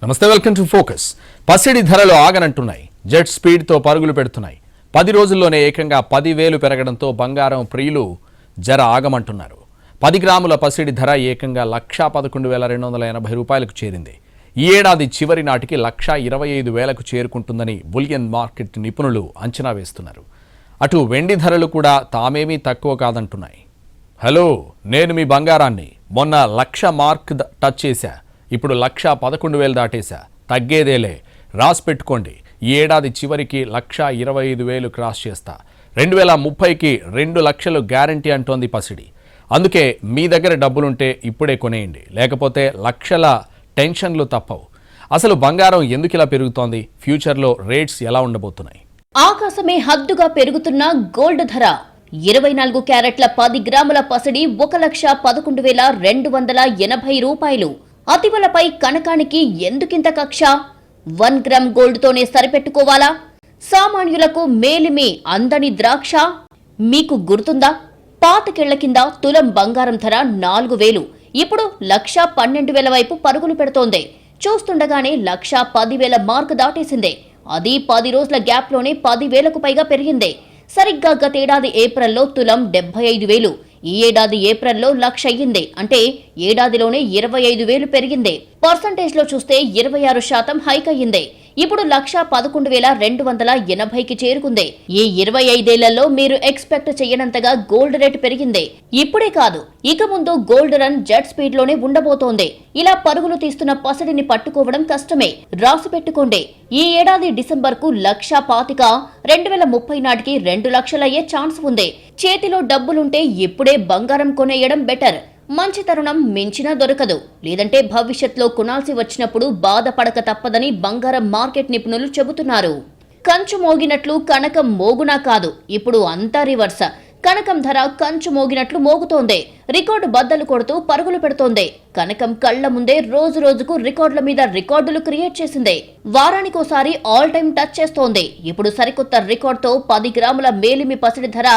నమస్తే, welcome to focus. పసిడి ధరలు ఆగనంటున్నాయి. జెట్ స్పీడ్తో పరుగులు పెడుతున్నాయి. 10 రోజుల్లోనే ఏకంగా 10,000 పెరగడంతో బంగారం ప్రియులు జర ఆగమంటున్నారు. 10 గ్రాముల పసిడి ధర ఏకంగా 1,11,280 రూపాయలకు చేరింది. ఈ ఏడాది చివరి నాటికి 1,25,000కు చేరుకుంటుందని బులియన్ మార్కెట్ నిపుణులు అంచనా వేస్తున్నారు. అటు వెండి ధరలు కూడా తామేమీ తక్కువ కాదంటున్నాయి. హలో, నేను మీ బంగారాన్ని మొన్న 1,00,000 మార్క్ టచ్ చేశా. ఇప్పుడు 1,11,000 దాటేశా. తగ్గేదేలే, రాసి పెట్టుకోండి. ఈ ఏడాది చివరికి 1,25,000 క్రాస్ చేస్తా. 2030కి 2 లక్షలు గ్యారంటీ అంటోంది పసిడి. అందుకే మీ దగ్గర డబ్బులుంటే ఇప్పుడే కొనేయండి, లేకపోతే లక్షల టెన్షన్లు తప్పవు. అసలు బంగారం ఎందుకు ఇలా పెరుగుతోంది? ఫ్యూచర్లో రేట్స్ ఎలా ఉండబోతున్నాయి? ఆకాశమే హద్దుగా పెరుగుతున్న గోల్డ్ ధర 24 క్యారెట్ల 10 గ్రాముల పసిడి 1,11,280 రూపాయలు. అతివలపై కనకానికి ఎందుకింత కక్ష? 1 గ్రామ్ గోల్డ్ తోనే సరిపెట్టుకోవాలా? సామాన్యులకు మేలిమి అందని ద్రాక్ష. మీకు గుర్తుందా? పాతికేళ్ల కింద తులం బంగారం ధర 4,000, ఇప్పుడు 1,12,000 వైపు పరుగులు పెడుతోంది. చూస్తుండగానే 1,10,000 మార్క్ దాటేసిందే. అది 10 రోజుల గ్యాప్ లోనే 10,000కు పైగా పెరిగిందే. సరిగ్గా గతేడాది ఏప్రిల్లో తులం 75,000, ఈ ఏడాది ఏప్రిల్లో 1,00,000 అయ్యింది. అంటే ఏడాదిలోనే 25,000 పెరిగింది. పర్సంటేజ్ లో చూస్తే 26% హైక్ అయ్యింది. ఇప్పుడు 1,11,280కి చేరుకుంది. ఈ 25 ఏళ్లలో మీరు ఎక్స్పెక్ట్ చేయనంతగా గోల్డ్ రేట్ పెరిగింది. ఇప్పుడే కాదు, ఇక ముందు గోల్డ్ రన్ జెట్ స్పీడ్ లోనే ఉండబోతోంది. ఇలా పరుగులు తీస్తున్న పసిడిని పట్టుకోవడం కష్టమే, రాసి పెట్టుకోండి. ఈ ఏడాది డిసెంబర్ కు 1,25,000, 2030 నాటికి 2 లక్షలయ్యే ఛాన్స్ ఉంది. చేతిలో డబ్బులుంటే ఇప్పుడే బంగారం కొనేయడం బెటర్. మంచి తరుణం మించినా దొరకదు. లేదంటే భవిష్యత్తులో కొనాల్సి వచ్చినప్పుడు బాధపడక తప్పదని బంగారం మార్కెట్ నిపుణులు చెబుతున్నారు. కంచు మోగినట్లు కనకం మోగునా కాదు, ఇప్పుడు అంతా రివర్స్. కనకం ధర కంచు మోగినట్లు మోగుతోంది. రికార్డు బద్దలు కొడుతూ పరుగులు పెడుతోంది. కనకం కళ్ల ముందే రోజు రోజుకు రికార్డుల మీద రికార్డులు క్రియేట్ చేసింది. వారానికోసారి ఆల్ టైమ్ టచ్ చేస్తోంది. ఇప్పుడు సరికొత్త రికార్డుతో 10 గ్రాముల మేలిమి పసిడి ధర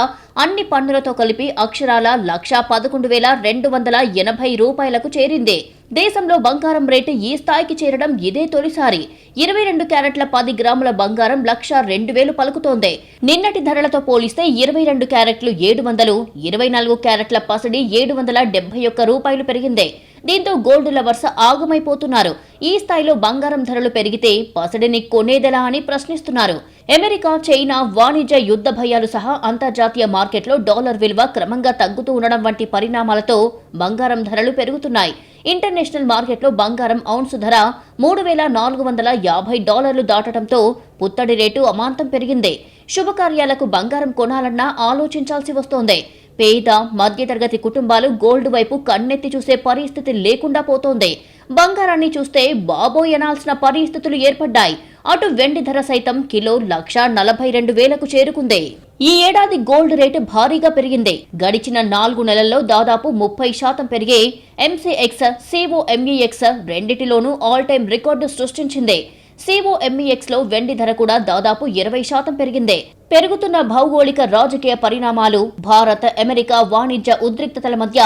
అన్ని పన్నులతో కలిపి అక్షరాల 1,11,280 రూపాయలకు చేరింది. దేశంలో బంగారం రేటు ఈ స్థాయికి చేరడం ఇదే తొలిసారి. 22 క్యారెట్ల 10 గ్రాముల బంగారం 1,02,000 పలుకుతోంది. నిన్నటి ధరలతో పోలిస్తే 22 క్యారెట్లు 700, 24 క్యారెట్ల పసిడి 771 రూపాయలు పెరిగింది. దీంతో గోల్డ్ లవర్స్ ఆగమైపోతున్నారు. ఈ స్థాయిలో బంగారం ధరలు పెరిగితే పసిడిని కొనేదెలా అని ప్రశ్నిస్తున్నారు. అమెరికా, చైనా వాణిజ్య యుద్ధ భయాలు సహా అంతర్జాతీయ మార్కెట్లో డాలర్ విలువ క్రమంగా తగ్గుతూ ఉండడం వంటి పరిణామాలతో బంగారం ధరలు పెరుగుతున్నాయి. ఇంటర్నేషనల్ మార్కెట్లో బంగారం ఔన్సు ధర $3,450 దాటడంతో పుత్తడి రేటు అమాంతం పెరిగింది. శుభకార్యాలకు బంగారం కొనాలన్నా ఆలోచించాల్సి వస్తోంది. పేద మధ్యతరగతి కుటుంబాలు గోల్డ్ వైపు కన్నెత్తి చూసే పరిస్థితి లేకుండా పోతోంది. బంగారాన్ని చూస్తే బాబోయ్ అనాల్సిన పరిస్థితులు ఏర్పడ్డాయి. అటు వెండి ధర సైతం కిలో 1,42,000కు చేరుకుంది. ఈ ఏడాది గోల్డ్ రేటు భారీగా పెరిగింది. గడిచిన 4 నెలల్లో దాదాపు 30% పెరిగే ఎంసీఎక్స్, సిఓఎంఈఎక్స్ రెండిటిలోనూ ఆల్ టైమ్ రికార్డు సృష్టించింది. సిఓఎంఈఎక్స్ లో వెండి ధర కూడా దాదాపు 20% పెరిగింది. పెరుగుతున్న భౌగోళిక రాజకీయ పరిణామాలు, భారత్ అమెరికా వాణిజ్య ఉద్రిక్తతల మధ్య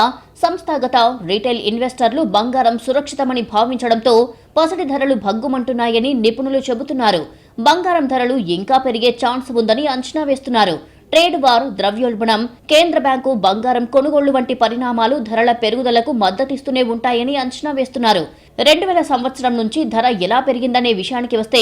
సంస్థాగత రీటైల్ ఇన్వెస్టర్లు బంగారం సురక్షితమని భావించడంతో పసిడి ధరలు భగ్గుమంటున్నాయని నిపుణులు చెబుతున్నారు. బంగారం ధరలు ఇంకా పెరిగే ఛాన్స్ ఉందని అంచనా వేస్తున్నారు. ట్రేడ్ వార్, ద్రవ్యోల్బణం, కేంద్ర బ్యాంకు బంగారం కొనుగోళ్లు వంటి పరిణామాలు ధరల పెరుగుదలకు మద్దతిస్తూనే ఉంటాయని అంచనా వేస్తున్నారు. 2000 సంవత్సరం నుంచి ధర ఎలా పెరిగిందనే విషయానికి వస్తే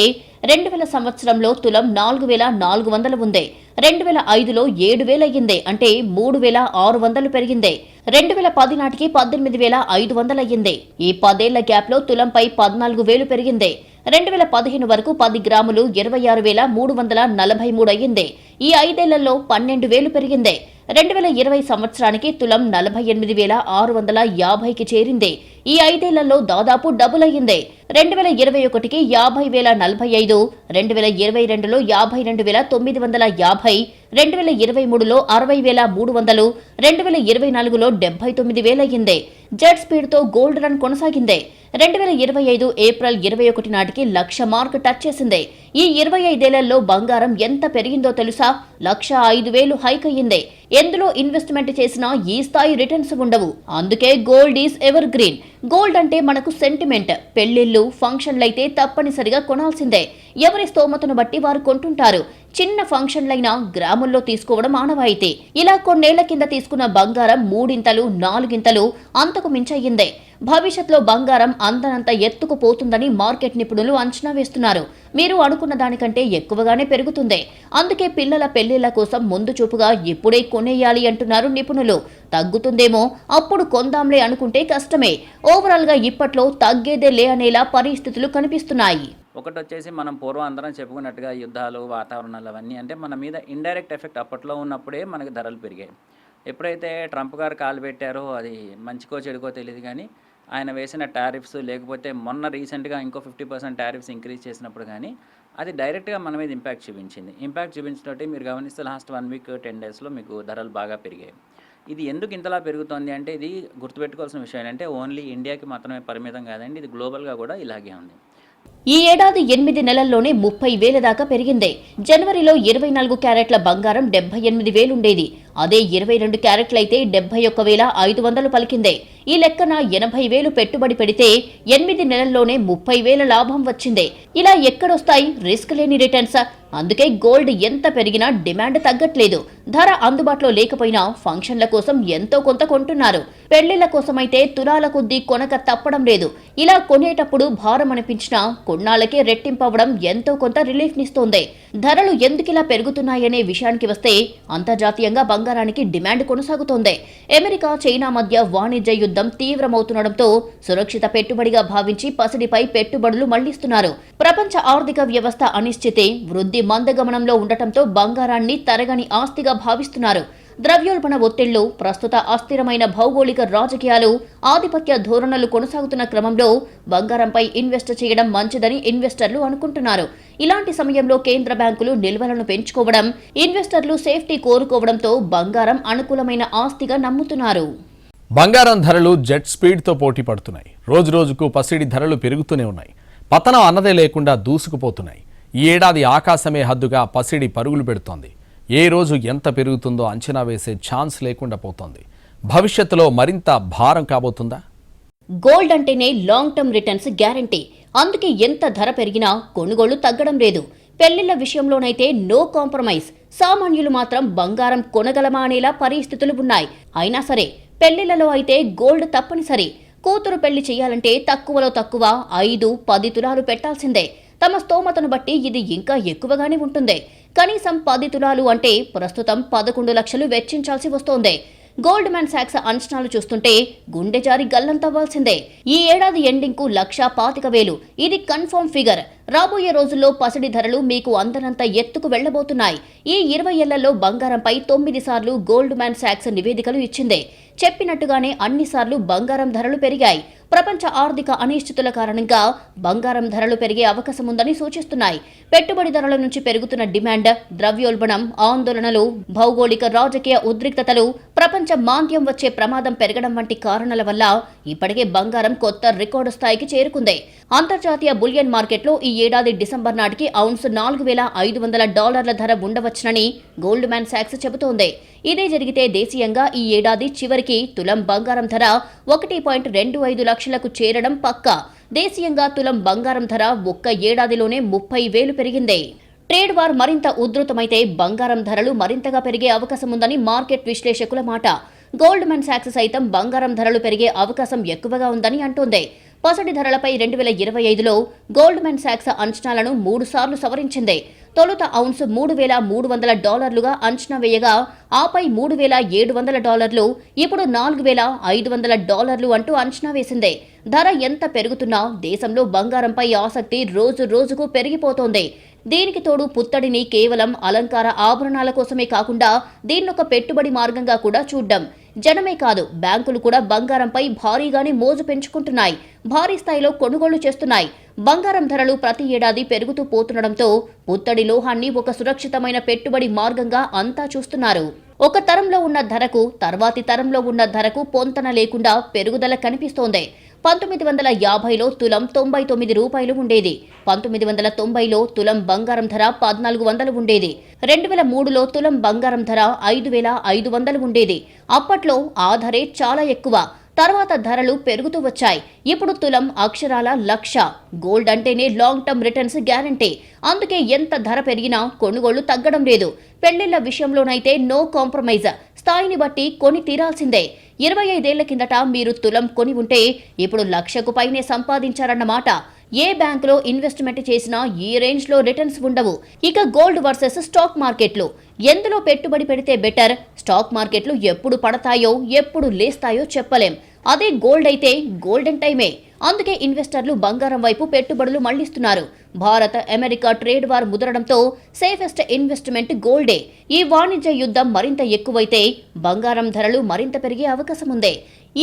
2000 సంవత్సరంలో తులం 4,400 ఉంది. 2005లో 7,000 అయ్యింది. అంటే 3,600 పెరిగింది. 2010 నాటికి 18,500 అయ్యింది. ఈ 10 ఏళ్ల గ్యాప్ లో తులంపై 14,000 పెరిగింది. 2015 వరకు 10 గ్రాములు 26,343 అయ్యింది. ఈ 5 ఏళ్లలో 12,000 పెరిగింది. 2020 సంవత్సరానికి తులం 48,650కి చేరింది. ఈ 5 ఏళ్లలో దాదాపు డబుల్ అయ్యింది. 2021కి 50,045, 2022లో 52,950, 2023లో 60,300, 2024లో 79,000 అయ్యింది. జెట్ స్పీడ్తో గోల్డ్ రన్ కొనసాగింది. 2025 ఏప్రిల్ 21 నాటికి 1,00,000 మార్క్ టచ్ చేసింది. ఈ 25 ఏళ్లలో బంగారం ఎంత పెరిగిందో తెలుసా? 1,05,000 హైక్ అయ్యింది. ఎందులో ఇన్వెస్ట్మెంట్ చేసినా ఈ స్థాయి రిటర్న్స్ ఉండవు. అందుకే gold is ever green. Gold అంటే మనకు సెంటిమెంట్. పెళ్లిళ్లు, ఫంక్షన్లైతే తప్పనిసరిగా కొనాల్సిందే. ఎవరి స్తోమతను బట్టి వారు కొంటుంటారు. చిన్న ఫంక్షన్లైనా గ్రాముల్లో తీసుకోవడం ఆనవాయితీ. ఇలా కొన్నేళ్ల కింద తీసుకున్న బంగారం 3 4 అంతకు మించయ్యిందే. భవిష్యత్తులో బంగారం అందనంత ఎత్తుకు పోతుందని మార్కెట్ నిపుణులు అంచనా వేస్తున్నారు. మీరు అనుకున్న దానికంటే ఎక్కువగానే పెరుగుతుంది. అందుకే పిల్లల పెళ్లిళ్ల కోసం ముందు చూపుగా ఇప్పుడే కొనేయాలి అంటున్నారు నిపుణులు. తగ్గుతుందేమో, అప్పుడు కొందాంలే అనుకుంటే కష్టమే. ఓవరాల్ గా ఇప్పట్లో తగ్గేదే లే అనేలా పరిస్థితులు కనిపిస్తున్నాయి. ఒకటి వచ్చేసి మనం పూర్వం అందరం చెప్పుకున్నట్టుగా యుద్ధాలు, వాతావరణాలు అవన్నీ అంటే మన మీద ఇండైరెక్ట్ ఎఫెక్ట్ అప్పట్లో ఉన్నప్పుడే మనకి ధరలు పెరిగాయి. ఎప్పుడైతే ట్రంప్ గారు కాలు పెట్టారో అది మంచికో చెడుకో తెలియదు, కానీ ఆయన వేసిన టారిఫ్స్, లేకపోతే మొన్న రీసెంట్గా ఇంకో 50% టారిఫ్స్ ఇంక్రీజ్ చేసినప్పుడు కానీ అది డైరెక్ట్గా మన మీద ఇంపాక్ట్ చూపించింది. ఇంపాక్ట్ చూపించినట్టు మీరు గమనిస్తే లాస్ట్ 1 వీక్ 10 డేస్లో మీకు ధరలు బాగా పెరిగాయి. ఇది ఎందుకు ఇంతలా పెరుగుతోంది అంటే ఇది గుర్తుపెట్టుకోవాల్సిన విషయం ఏంటంటే ఓన్లీ ఇండియాకి మాత్రమే పరిమితం కాదండి, ఇది గ్లోబల్గా కూడా ఇలాగే ఉంది. ఈ ఏడాది 8 నెలల్లోనే 30,000 దాకా పెరిగింది. జనవరిలో 24 క్యారెట్ల బంగారం 78,000 ఉండేది. అదే 22 క్యారెట్లయితే 71,500 పలికిందే. ఈ లెక్కన 80,000 పెట్టుబడి పెడితే 8 నెలల్లోనే 30,000 లాభం వచ్చిందే. ఇలా ఎక్కడొస్తాయి రిస్క్ లేని రిటర్న్స్? అందుకే గోల్డ్ ఎంత పెరిగినా డిమాండ్ తగ్గట్లేదు. ధర అందుబాటులో లేకపోయినా ఫంక్షన్ల కోసం ఎంతో కొంత కొంటున్నారు. పెళ్లిళ్ల కోసమైతే తులాల కొద్దీ కొనక తప్పడం లేదు. ఇలా కొనేటప్పుడు భారం అనిపించినా కొన్నాళ్లకే రెట్టింపవడం ఎంతో కొంత రిలీఫ్ నిస్తోంది. ధరలు ఎందుకిలా పెరుగుతున్నాయనే విషయానికి వస్తే అంతర్జాతీయంగా బంగారానికి డిమాండ్ కొనసాగుతోంది. అమెరికా, చైనా మధ్య వాణిజ్య యుద్ధం తీవ్రమవుతుండటంతో సురక్షిత పెట్టుబడిగా భావించి పసిడిపై పెట్టుబడులు మళ్లిస్తున్నారు. ప్రపంచ ఆర్థిక వ్యవస్థ అనిశ్చితే, వృద్ధి మందగమనంలో ఉండటంతో బంగారాన్ని తరగని ఆస్తిగా భావిస్తున్నారు. ద్రవ్యోల్బణ ఒత్తిళ్లు, ప్రస్తుత అస్థిరమైన భౌగోళిక రాజకీయాలు, ఆధిపత్య ధోరణులు కొనసాగుతున్న క్రమంలో బంగారంపై ఇన్వెస్ట్ చేయడం మంచిదని ఇన్వెస్టర్లు అనుకుంటున్నారు. ఇలాంటి సమయంలో కేంద్ర బ్యాంకులు నిల్వలను పెంచుకోవడం, ఇన్వెస్టర్లు సేఫ్టీ కోరుకోవడంతో బంగారం అనుకూలమైన ఆస్తిగా నమ్ముతున్నారు. బంగారం ధరలు జెట్ స్పీడ్తో పోటీ పడుతున్నాయి. రోజురోజుకు పసిడి ధరలు పెరుగుతూనే ఉన్నాయి. పతనం అన్నదే లేకుండా దూసుకుపోతున్నాయి. ఈ ఏడాది ఆకాశమే హద్దుగా పసిడి పరుగులు పెడుతోంది. ఏ రోజు ఎంత పెరుగుతుందో అంచనా వేసే ఛాన్స్ లేకుండా పోతోంది. భవిష్యత్తులో మరింత భారం కాబోతుందా? గోల్డ్ అంటేనే లాంగ్ టర్మ్ రిటర్న్స్ గ్యారంటీ. అందుకే ఎంత ధర పెరిగినా కొనుగోళ్లు తగ్గడం లేదు. పెళ్లిళ్ల విషయంలోనైతే నో కాంప్రమైజ్. సామాన్యులు మాత్రం బంగారం కొనగలమా అనేలా పరిస్థితులు ఉన్నాయి. అయినా సరే పెళ్లిళ్లలో అయితే గోల్డ్ తప్పనిసరి. కూతురు పెళ్లి చేయాలంటే తక్కువలో తక్కువ 5-10 తులాలు పెట్టాల్సిందే. తమ స్తోమతను బట్టి ఇది ఇంకా ఎక్కువగానే ఉంటుంది. కనీసం 10 తులాలు అంటే ప్రస్తుతం 11 లక్షలు వెచ్చించాల్సి వస్తోంది. గోల్డ్మాన్ సాక్స్ అంచనాలు చూస్తుంటే గుండె జారి గల్లంతవ్వాల్సిందే. ఈ ఏడాది ఎండింగ్ కు 1,25,000. ఇది కన్ఫర్మ్ ఫిగర్. రాబోయే రోజుల్లో పసిడి ధరలు మీకు అందనంత ఎత్తుకు వెళ్లబోతున్నాయి. ఈ 20 ఏళ్లలో బంగారంపై 9 సార్లు గోల్డ్మాన్ సాక్స్ నివేదికలు ఇచ్చింది. చెప్పినట్టుగానే అన్నిసార్లు బంగారం ధరలు పెరిగాయి. ప్రపంచ ఆర్థిక అనిశ్చితుల కారణంగా బంగారం ధరలు పెరిగే అవకాశం ఉందని సూచిస్తున్నాయి. పెట్టుబడిదారుల నుంచి పెరుగుతున్న డిమాండ్, ద్రవ్యోల్బణం, ఆందోళనలు, భౌగోళిక రాజకీయ ఉద్రిక్తతలు, ప్రపంచ మాంద్యం వచ్చే ప్రమాదం పెరగడం వంటి కారణాల వల్ల ఇప్పటికే బంగారం కొత్త రికార్డు స్థాయికి చేరుకుంది. అంతర్జాతీయ బులియన్ మార్కెట్లో ఈ ఏడాది డిసెంబర్ నాటికి ఔన్స్ $4,500 ధర ఉండవచ్చునని గోల్డ్మాన్ సాక్స్ చెబుతోంది. ఇదే జరిగితే దేశీయంగా ఈ ఏడాది చివరికి తులం బంగారం ధర 1.25 లక్షలకు చేరడం పక్కా. దేశీయంగా తులం బంగారం ధర ఒక్క ఏడాదిలోనే 30,000 పెరిగింది. ట్రేడ్ వార్ మరింత ఉధృతమైతే బంగారం ధరలు మరింతగా పెరిగే అవకాశం ఉందని మార్కెట్ విశ్లేషకుల మాట. గోల్డ్మాన్ సాక్స్ సైతం బంగారం ధరలు పెరిగే అవకాశం ఎక్కువగా ఉందని అంటోంది. పసిడి ధరలపై 2025లో గోల్డ్మాన్ సాక్స్ అంచనాలను 3 సార్లు సవరించింది. తొలుత ఔన్స్ $3,300గా అంచనా వేయగా ఆపై $3,700, ఇప్పుడు $4,500 అంటూ అంచనా వేసింది. ధర ఎంత పెరుగుతున్నా దేశంలో బంగారంపై ఆసక్తి రోజు రోజుకు పెరిగిపోతోంది. దీనికి తోడు పుత్తడిని కేవలం అలంకార ఆభరణాల కోసమే కాకుండా దీన్నొక పెట్టుబడి మార్గంగా కూడా చూడ్డం. జనమే కాదు, బ్యాంకులు కూడా బంగారంపై భారీగానే మోజు పెంచుకుంటున్నాయి, భారీ స్థాయిలో కొనుగోళ్లు చేస్తున్నాయి. బంగారం ధరలు ప్రతి ఏడాది పెరుగుతూ పోతుండటంతో పుత్తడి లోహాన్ని ఒక సురక్షితమైన పెట్టుబడి మార్గంగా అంతా చూస్తున్నారు. ఒక తరంలో ఉన్న ధరకు తర్వాతి తరంలో ఉన్న ధరకు పొంతన లేకుండా పెరుగుదల కనిపిస్తోంది. 1950లో తులం 99 రూపాయలు ఉండేది. 1990లో తులం బంగారం ధర 1400 ఉండేది. 2003లో తులం బంగారం ధర 5500 ఉండేది. అప్పట్లో ఆ ధరే చాలా ఎక్కువ. తర్వాత ధరలు పెరుగుతూ వచ్చాయి. ఇప్పుడు తులం అక్షరాల 1,00,000. గోల్డ్ అంటేనే లాంగ్ టర్మ్ రిటర్న్స్ గ్యారంటీ. అందుకే ఎంత ధర పెరిగినా కొనుగోళ్లు తగ్గడం లేదు. పెళ్లిళ్ల విషయంలోనైతే నో కాంప్రమైజ్. స్థాయిని బట్టి కొని తీరాల్సిందే. 25 ఏళ్ల కిందట మీరు తులం కొని ఉంటే ఇప్పుడు 1,00,000కు పైనే సంపాదించారన్నమాట. ఏ బ్యాంకులో ఇన్వెస్ట్మెంట్ చేసినా ఈ రేంజ్లో రిటర్న్స్ ఉండవు. ఇక గోల్డ్ వర్సెస్ స్టాక్ మార్కెట్లు, ఎందులో పెట్టుబడి పెడితే బెటర్? స్టాక్ మార్కెట్లు ఎప్పుడు పడతాయో ఎప్పుడు లేస్తాయో చెప్పలేం. అదే గోల్డ్ అయితే గోల్డెన్ టైమే. అందుకే ఇన్వెస్టర్లు బంగారం వైపు పెట్టుబడులు మళ్లిస్తున్నారు. భారత్ అమెరికా ట్రేడ్ వార్ ముదరడంతో సేఫెస్ట్ ఇన్వెస్ట్మెంట్ గోల్డే. ఈ వాణిజ్య యుద్ధం మరింత ఎక్కువైతే బంగారం ధరలు మరింత పెరిగే అవకాశం ఉంది.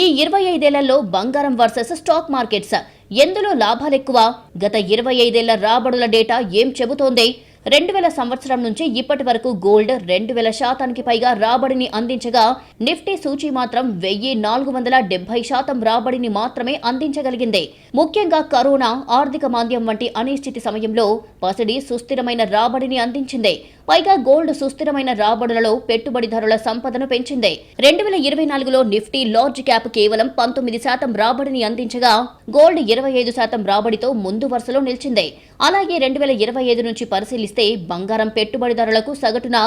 ఈ 25 ఏళ్లలో బంగారం వర్సెస్ స్టాక్ మార్కెట్స్, ఎందులో లాభాలెక్కువ? గత 25 ఏళ్ల రాబడుల డేటా ఏం చెబుతోంది? 2000 సంవత్సరం నుంచి ఇప్పటి వరకు గోల్డ్ 2000% పైగా రాబడిని అందించగా నిఫ్టీ సూచీ మాత్రం 1470% రాబడిని మాత్రమే అందించగలిగింది. ముఖ్యంగా కరోనా, ఆర్థిక మాంద్యం వంటి అనిశ్చితి సమయంలో పసిడి సుస్థిరమైన రాబడిని అందించింది. పైగా గోల్డ్ సుస్థిరమైన రాబడులలో పెట్టుబడిదారుల సంపదను పెంచింది. 2024లో నిఫ్టీ లార్జ్ క్యాప్ కేవలం 19% రాబడిని అందించగా గోల్డ్ 25% రాబడితో ముందు వరుసలో నిలిచింది. అలాగే 2025 నుంచి పరిశీలిస్తే బంగారం పెట్టుబడిదారులకు సగటున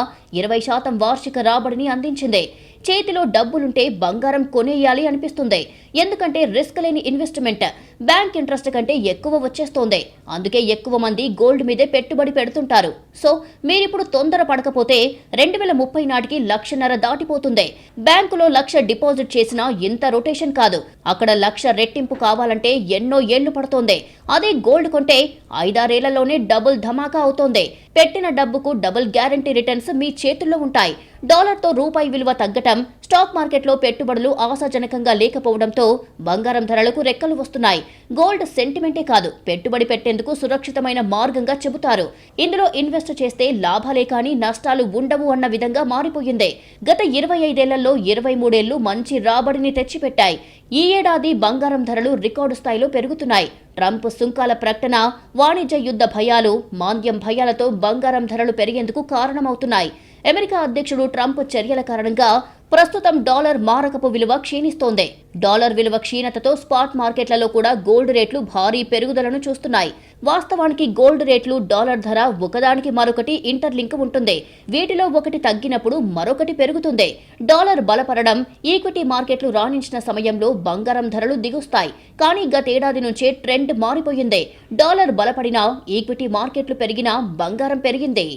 20% వార్షిక రాబడిని అందించింది. చేతిలో డబ్బులుంటే బంగారం కొనేయాలి అనిపిస్తుంది. ఎందుకంటే రిస్క్ లేని ఇన్వెస్ట్మెంట్. బ్యాంక్ ఇంట్రెస్ట్ కంటే ఎక్కువ వచ్చేస్తోంది. అందుకే ఎక్కువ మంది గోల్డ్ మీదే పెట్టుబడి పెడుతుంటారు. సో మీరిప్పుడు తొందర పడకపోతే 2030 నాటికి 1,00,000 దాటిపోతుంది. బ్యాంకులో 1,00,000 డిపాజిట్ చేసినా ఇంత రొటేషన్ కాదు. అక్కడ 1,00,000 రెట్టింపు కావాలంటే ఎన్నో ఏళ్లు పడుతోంది. అదే గోల్డ్ కొంటే 5-6 ఏళ్లలోనే డబుల్ ధమాకా అవుతోంది. పెట్టిన డబ్బుకు డబుల్ గ్యారంటీ రిటర్న్స్ మీ చేతుల్లో ఉంటాయి. డాలర్తో రూపాయి విలువ తగ్గటం, స్టాక్ మార్కెట్లో పెట్టుబడులు ఆశాజనకంగా లేకపోవడంతో బంగారం ధరలకు రెక్కలు వస్తున్నాయి. గోల్డ్ సెంటిమెంటే కాదు, పెట్టుబడి పెట్టేందుకు సురక్షితమైన మార్గంగా చెబుతారు. ఇందులో ఇన్వెస్ట్ చేస్తే లాభాలే కానీ నష్టాలు ఉండవు అన్న విధంగా మారిపోయింది. గత 25 ఏళ్లలో 23 ఏళ్లు మంచి రాబడిని తెచ్చిపెట్టాయి. ఈ ఏడాది బంగారం ధరలు రికార్డు స్థాయిలో పెరుగుతున్నాయి. ట్రంప్ సుంకాల ప్రకటన, వాణిజ్య యుద్ధ భయాలు, మాంద్యం భయాలతో బంగారం ధరలు పెరిగేందుకు కారణమవుతున్నాయి. అమెరికా అధ్యక్షుడు ట్రంప్ చర్యల కారణంగా ప్రస్తుతం డాలర్ మారకపు విలువ క్షీణిస్తోంది. డాలర్ విలువ క్షీణతతో స్పాట్ మార్కెట్లలో కూడా గోల్డ్ రేట్లు భారీ పెరుగుదలను చూస్తున్నాయి. వాస్తవానికి గోల్డ్ రేట్లు, డాలర్ ధర ఒకదానికి మరొకటి ఇంటర్లింక్ ఉంటుంది. వీటిలో ఒకటి తగ్గినప్పుడు మరొకటి పెరుగుతుంది. డాలర్ బలపడడం, ఈక్విటీ మార్కెట్లు రాణించిన సమయంలో బంగారం ధరలు దిగుస్తాయి. కానీ గతేడాది నుంచే ట్రెండ్ మారిపోయింది. డాలర్ బలపడినా, ఈక్విటీ మార్కెట్లు పెరిగినా బంగారం పెరిగింది.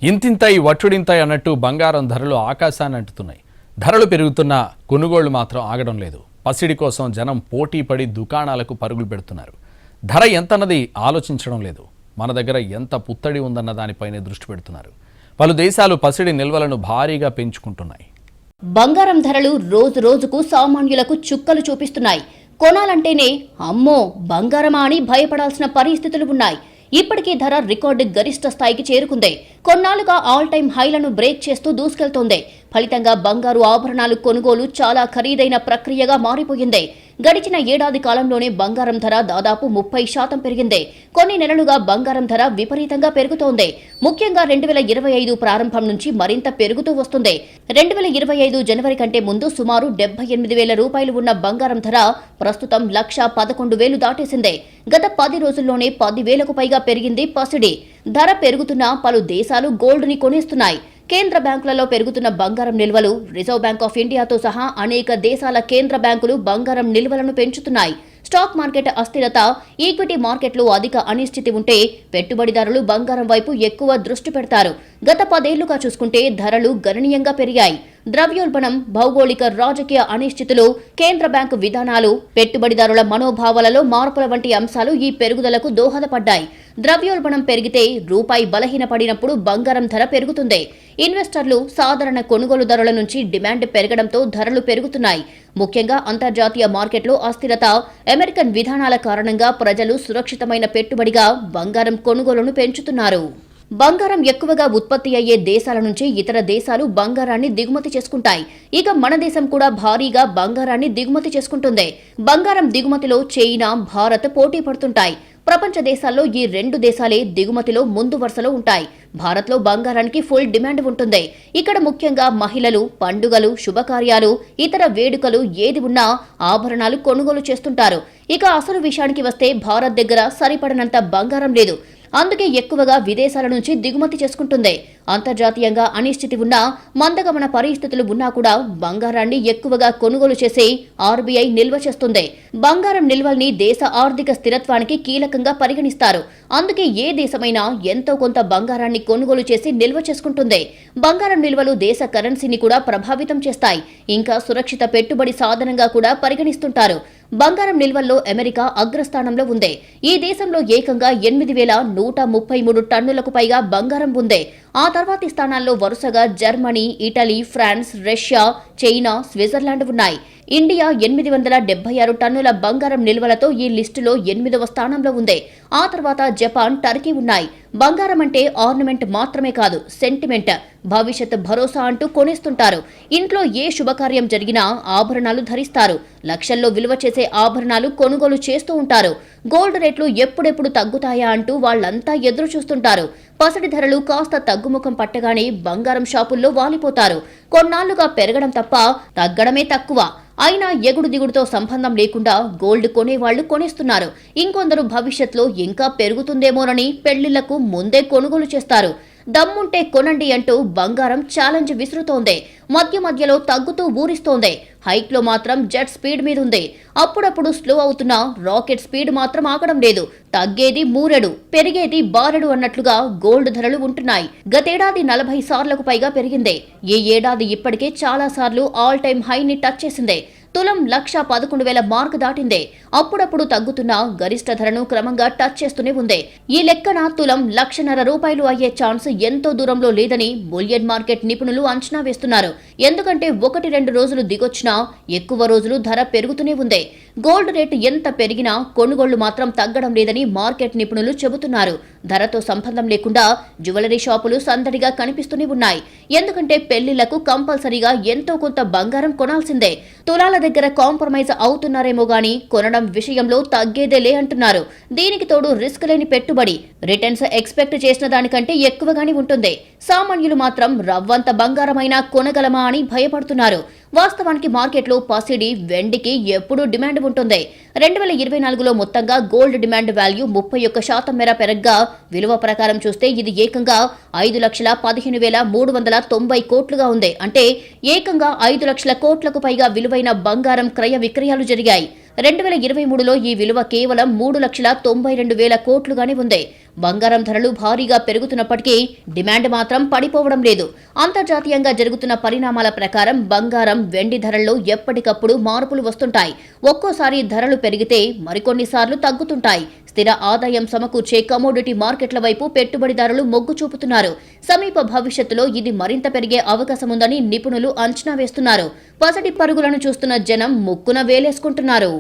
ఇంతింతై వట్టుడింతై అన్నట్టు బంగారం ధరలు ఆకాశాన్ని అంటుతున్నాయి. ధరలు పెరుగుతున్నా కొనుగోళ్లు మాత్రం ఆగడం లేదు. పసిడి కోసం జనం పోటీ పడి దుకాణాలకు పరుగులు పెడుతున్నారు. ధర ఎంతన్నది ఆలోచించడం లేదు. మన దగ్గర ఎంత పుత్తడి ఉందన్న దానిపైనే దృష్టి పెడుతున్నారు. పలు దేశాలు పసిడి నిల్వలను భారీగా పెంచుకుంటున్నాయి. బంగారం ధరలు రోజు రోజుకు సామాన్యులకు చుక్కలు చూపిస్తున్నాయి. కొనాలంటేనే అమ్మో బంగారమా అని భయపడాల్సిన పరిస్థితులు ఉన్నాయి. ఇప్పటికీ ధర రికార్డు గరిష్ట స్థాయికి చేరుకుంది. కొన్నాళ్లుగా ఆల్ టైమ్ హైలను బ్రేక్ చేస్తూ దూసుకెళ్తోంది. ఫలితంగా బంగారు ఆభరణాలు కొనుగోలు చాలా ఖరీదైన ప్రక్రియగా మారిపోయింది. గడిచిన ఏడాది కాలంలోనే బంగారం ధర దాదాపు 30% పెరిగింది. కొన్ని నెలలుగా బంగారం ధర విపరీతంగా పెరుగుతోంది. ముఖ్యంగా 2025 ప్రారంభం నుంచి మరింత పెరుగుతూ వస్తుంది. 2025 జనవరి కంటే ముందు సుమారు 78,000 రూపాయలు ఉన్న బంగారం ధర ప్రస్తుతం 1,11,000 దాటేసింది. గత 10 రోజుల్లోనే 10,000కు పైగా పెరిగింది పసిడి. ధర పెరుగుతున్నా పలు దేశాలు గోల్డ్ని కొనేస్తున్నాయి. కేంద్ర బ్యాంకులలో పెరుగుతున్న బంగారం నిల్వలు, రిజర్వ్ బ్యాంక్ ఆఫ్ ఇండియాతో సహా అనేక దేశాల కేంద్ర బ్యాంకులు బంగారం నిల్వలను పెంచుతున్నాయి. స్టాక్ మార్కెట్ అస్థిరత, ఈక్విటీ మార్కెట్లో అధిక అనిశ్చితి ఉంటే పెట్టుబడిదారులు బంగారం వైపు ఎక్కువ దృష్టి పెడతారు. గత 10 ఏళ్లుగా చూసుకుంటే ధరలు గణనీయంగా పెరిగాయి. ద్రవ్యోల్బణం, భౌగోళిక రాజకీయ అనిశ్చితులు, కేంద్ర బ్యాంకు విధానాలు, పెట్టుబడిదారుల మనోభావాలలో మార్పుల వంటి అంశాలు ఈ పెరుగుదలకు దోహదపడ్డాయి. ద్రవ్యోల్బణం పెరిగితే రూపాయి బలహీనపడినప్పుడు బంగారం ధర పెరుగుతుంది. ఇన్వెస్టర్లు, సాధారణ కొనుగోలుదారుల నుంచి డిమాండ్ పెరగడంతో ధరలు పెరుగుతున్నాయి. ముఖ్యంగా అంతర్జాతీయ మార్కెట్లో అస్థిరత, అమెరికన్ విధానాల కారణంగా ప్రజలు సురక్షితమైన పెట్టుబడిగా బంగారం కొనుగోలును పెంచుతున్నారు. బంగారం ఎక్కువగా ఉత్పత్తి అయ్యే దేశాల నుంచి ఇతర దేశాలు బంగారాన్ని దిగుమతి చేసుకుంటాయి. ఇక మన దేశం కూడా భారీగా బంగారాన్ని దిగుమతి చేసుకుంటుంది. బంగారం దిగుమతిలో చైనా, భారత్ పోటీ పడుతుంటాయి. ప్రపంచ దేశాల్లో ఈ రెండు దేశాలే దిగుమతిలో ముందు వరుసలో ఉంటాయి. భారత్లో బంగారానికి ఫుల్ డిమాండ్ ఉంటుంది. ఇక్కడ ముఖ్యంగా మహిళలు, పండుగలు, శుభకార్యాలు, ఇతర వేడుకలు ఏది ఉన్నా ఆభరణాలు కొనుగోలు చేస్తుంటారు. ఇక అసలు విషయానికి వస్తే భారత్ దగ్గర సరిపడనంత బంగారం లేదు. అందుకే ఎక్కువగా విదేశాల నుంచి దిగుమతి చేసుకుంటుంది. అంతర్జాతీయంగా అనిశ్చితి ఉన్నా, మందగమన పరిస్థితులు ఉన్నా కూడా బంగారాన్ని ఎక్కువగా కొనుగోలు చేసి ఆర్బీఐ నిల్వ చేస్తుంది. బంగారం నిల్వల్ని దేశ ఆర్థిక స్థిరత్వానికి కీలకంగా పరిగణిస్తారు. అందుకే ఏ దేశమైనా ఎంతో కొంత బంగారాన్ని కొనుగోలు చేసి నిల్వ చేసుకుంటుంది. బంగారం నిల్వలు దేశ కరెన్సీని కూడా ప్రభావితం చేస్తాయి. ఇంకా సురక్షిత పెట్టుబడి సాధనంగా కూడా పరిగణిస్తుంటారు. బంగారం నిల్వల్లో అమెరికా అగ్రస్థానంలో ఉంది. ఈ దేశంలో ఏకంగా 8,133 టన్నులకు పైగా బంగారం ఉంది. ఆ తర్వాతి స్థానాల్లో వరుసగా Germany, Italy, France, Russia, China, Switzerland ఉన్నాయి. ఇండియా 876 టన్నుల బంగారం నిల్వలతో ఈ లిస్టులో 8వ స్థానంలో ఉంది. ఆ తర్వాత జపాన్, టర్కీ ఉన్నాయి. బంగారం అంటే ఆర్నమెంట్ మాత్రమే కాదు, సెంటిమెంట్, భవిష్యత్ భరోసా అంటూ కొనేస్తుంటారు. ఇంట్లో ఏ శుభకార్యం జరిగినా ఆభరణాలు ధరిస్తారు. లక్షల్లో విలువ చేసే ఆభరణాలు కొనుగోలు చేస్తూ ఉంటారు. గోల్డ్ రేట్లు ఎప్పుడెప్పుడు తగ్గుతాయా అంటూ వాళ్లంతా ఎదురు చూస్తుంటారు. పసిడి ధరలు కాస్త తగ్గుముఖం పట్టగానే బంగారం షాపుల్లో వాలిపోతారు. కొన్నాళ్లుగా పెరగడం తప్ప తగ్గడమే తక్కువ. అయినా ఎగుడు దిగుడుతో సంబంధం లేకుండా గోల్డ్ కొనేవాళ్లు కొనేస్తున్నారు. ఇంకొందరు భవిష్యత్తులో ఇంకా పెరుగుతుందేమోనని పెళ్లిళ్లకు ముందే కొనుగోలు చేస్తారు. దమ్ముంటే కొనండి అంటూ బంగారం ఛాలెంజ్ విసురుతోంది. మధ్య మధ్యలో తగ్గుతూ ఊరిస్తోంది. హైక్లో మాత్రం జెట్ స్పీడ్ మీదుంది. అప్పుడప్పుడు స్లో అవుతున్న రాకెట్ స్పీడ్ మాత్రం ఆగడం లేదు. తగ్గేది మూరెడు, పెరిగేది బారెడు అన్నట్లుగా గోల్డ్ ధరలు ఉంటున్నాయి. గతేడాది 40 సార్లకు పైగా పెరిగింది. ఈ ఏడాది ఇప్పటికే చాలా సార్లు ఆల్ టైమ్ హైని టచ్ చేసింది. తులం 1,11,000 మార్క్ దాటిందే. అప్పుడప్పుడు తగ్గుతున్న గరిష్ట ధరను క్రమంగా టచ్ చేస్తూనే ఉంది. ఈ లెక్కన తులం ₹1,50,000 అయ్యే ఛాన్స్ ఎంతో దూరంలో లేదని బులియన్ మార్కెట్ నిపుణులు అంచనా వేస్తున్నారు. ఎందుకంటే 1-2 రోజులు దిగొచ్చినా ఎక్కువ రోజులు ధర పెరుగుతూనే ఉంది. గోల్డ్ రేటు ఎంత పెరిగినా కొనుగోళ్లు మాత్రం తగ్గడం లేదని మార్కెట్ నిపుణులు చెబుతున్నారు. ధరతో సంబంధం లేకుండా జ్యువెలరీ షాపులు సందడిగా కనిపిస్తూనే ఉన్నాయి. ఎందుకంటే పెళ్లిళ్లకు కంపల్సరీగా ఎంతో కొంత బంగారం కొనాల్సిందే. తులాల దగ్గర కాంప్రమైజ్ అవుతున్నారేమో గానీ కొనడం విషయంలో తగ్గేదేలే అంటున్నారు. దీనికి తోడు రిస్క్ లేని పెట్టుబడి. రిటర్న్స్ ఎక్స్పెక్ట్ చేసిన దానికంటే ఎక్కువగానే ఉంటుంది. సామాన్యులు మాత్రం రవ్వంత బంగారమైనా కొనగలమా అని భయపడుతున్నారు. వాస్తవానికి మార్కెట్లో పసిడి, వెండికి ఎప్పుడూ డిమాండ్ ఉంటుంది. 2024లో మొత్తంగా గోల్డ్ డిమాండ్ వాల్యూ 31% మేర పెరగ్గా విలువ ప్రకారం చూస్తే ఇది ఏకంగా 5,15,390 కోట్లుగా ఉంది. అంటే ఏకంగా 5 లక్షల కోట్లకు పైగా విలువైన బంగారం క్రయ విక్రయాలు జరిగాయి. 2023లో ఈ విలువ కేవలం 3,92,000 కోట్లుగానే ఉంది. బంగారం ధరలు భారీగా పెరుగుతున్నప్పటికీ డిమాండ్ మాత్రం పడిపోవడం లేదు. అంతర్జాతీయంగా జరుగుతున్న పరిణామాల ప్రకారం బంగారం, వెండి ధరల్లో ఎప్పటికప్పుడు మార్పులు వస్తుంటాయి. ఒక్కోసారి ధరలు పెరిగితే మరికొన్నిసార్లు తగ్గుతుంటాయి. స్థిర ఆదాయం సమకూర్చే కమోడిటీ మార్కెట్ల వైపు పెట్టుబడిదారులు మొగ్గు చూపుతున్నారు. సమీప భవిష్యత్తులో ఇది మరింత పెరిగే అవకాశముందని నిపుణులు అంచనా వేస్తున్నారు. పసడి పరుగులను చూస్తున్న జనం ముక్కున వేలేసుకుంటున్నారు.